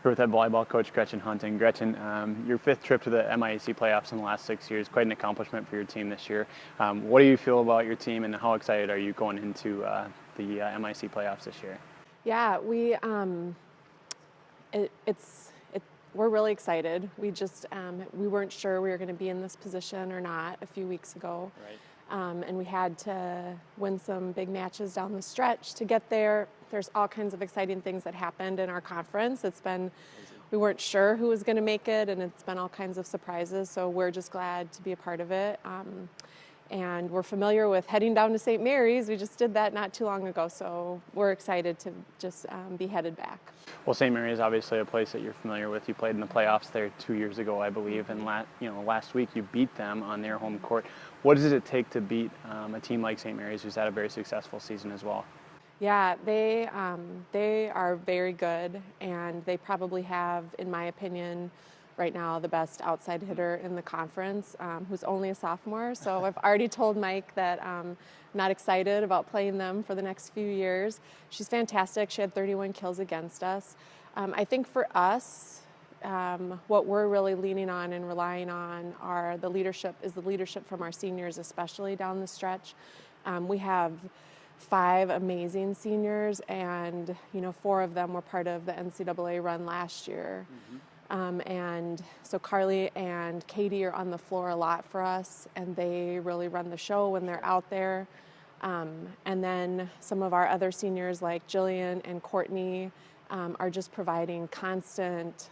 We're with head volleyball coach Gretchen Hunting. Gretchen, your fifth trip to the MIAC playoffs in the last 6 years, quite an accomplishment for your team this year. What do you feel about your team, and how excited are you going into the MIAC playoffs this year? Yeah, we're really excited. We weren't sure we were going to be in this position or not a few weeks ago. Right. And we had to win some big matches down the stretch to get there. There's all kinds of exciting things that happened in our conference. We weren't sure who was going to make it, and it's been all kinds of surprises, so we're just glad to be a part of it. And we're familiar with heading down to St. Mary's. We just did that not too long ago, so we're excited to just be headed back. Well, St. Mary's is obviously a place that you're familiar with. You played in the playoffs there 2 years ago, I believe, and last week you beat them on their home court. What does it take to beat a team like St. Mary's, who's had a very successful season as well? Yeah, they are very good, and they probably have, in my opinion, right now the best outside hitter in the conference, who's only a sophomore. So I've already told Mike that I'm not excited about playing them for the next few years. She's fantastic. She had 31 kills against us. I think for us, what we're really leaning on and relying on the leadership from our seniors, especially down the stretch. We have 5 amazing seniors, and 4 of them were part of the NCAA run last year. Mm-hmm. And so Carly and Katie are on the floor a lot for us, and they really run the show when they're out there. And then some of our other seniors like Jillian and Courtney are just providing constant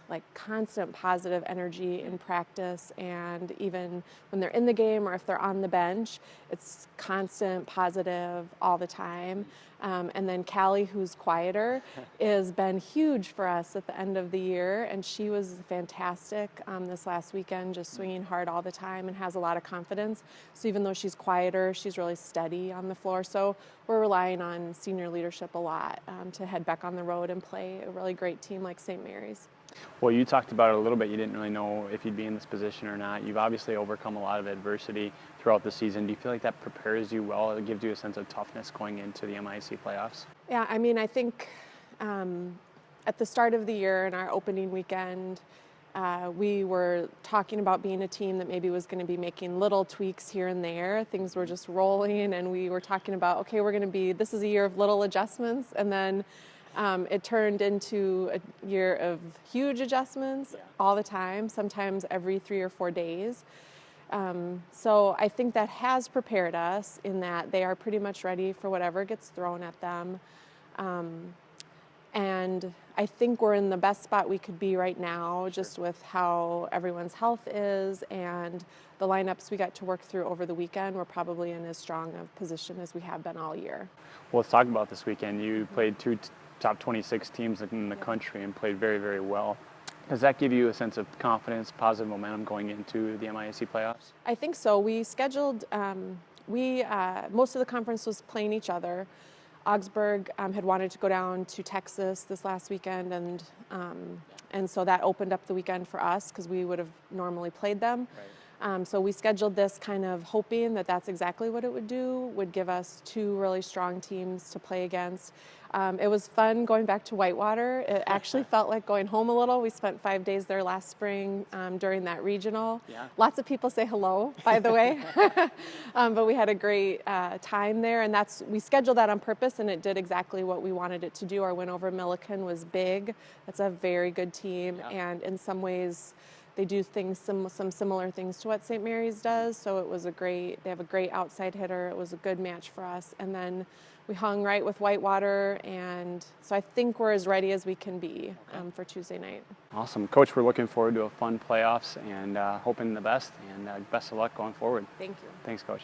positive energy in practice, and even when they're in the game or if they're on the bench, it's constant positive all the time. And then Callie, who's quieter, has been huge for us at the end of the year, and she was fantastic this last weekend, just swinging hard all the time and has a lot of confidence. So even though she's quieter, she's really steady on the floor. So we're relying on senior leadership a lot to head back on the road and play a really great team like St. Mary's. Well, you talked about it a little bit. You didn't really know if you'd be in this position or not. You've obviously overcome a lot of adversity throughout the season. Do you feel like that prepares you well? It gives you a sense of toughness going into the MIAC playoffs? Yeah, I mean, I think at the start of the year in our opening weekend, we were talking about being a team that maybe was going to be making little tweaks here and there. Things were just rolling, and we were talking about, okay, this is a year of little adjustments, and then it turned into a year of huge adjustments all the time, sometimes every 3 or 4 days. So I think that has prepared us in that they are pretty much ready for whatever gets thrown at them. And I think we're in the best spot we could be right now, just with how everyone's health is and the lineups we got to work through over the weekend. We're probably in as strong a position as we have been all year. Well, let's talk about this weekend. You played 2 top 26 teams in the country and played very, very well. Does that give you a sense of confidence, positive momentum going into the MIAC playoffs? I think so. We scheduled, most of the conference was playing each other. Augsburg had wanted to go down to Texas this last weekend, and so that opened up the weekend for us because we would have normally played them. Right. So we scheduled this kind of hoping that that's exactly what it would give us 2 really strong teams to play against. It was fun going back to Whitewater. It actually felt like going home a little. We spent 5 days there last spring during that regional. Yeah. Lots of people say hello, by the way. But we had a great time there, and we scheduled that on purpose, and it did exactly what we wanted it to do. Our win over Milliken was big. That's a very good team, and in some ways they do some similar things to what St. Mary's does. So they have a great outside hitter. It was a good match for us. And then we hung right with Whitewater, and so I think we're as ready as we can be for Tuesday night. Awesome. Coach, we're looking forward to a fun playoffs and hoping the best, and best of luck going forward. Thank you. Thanks, Coach.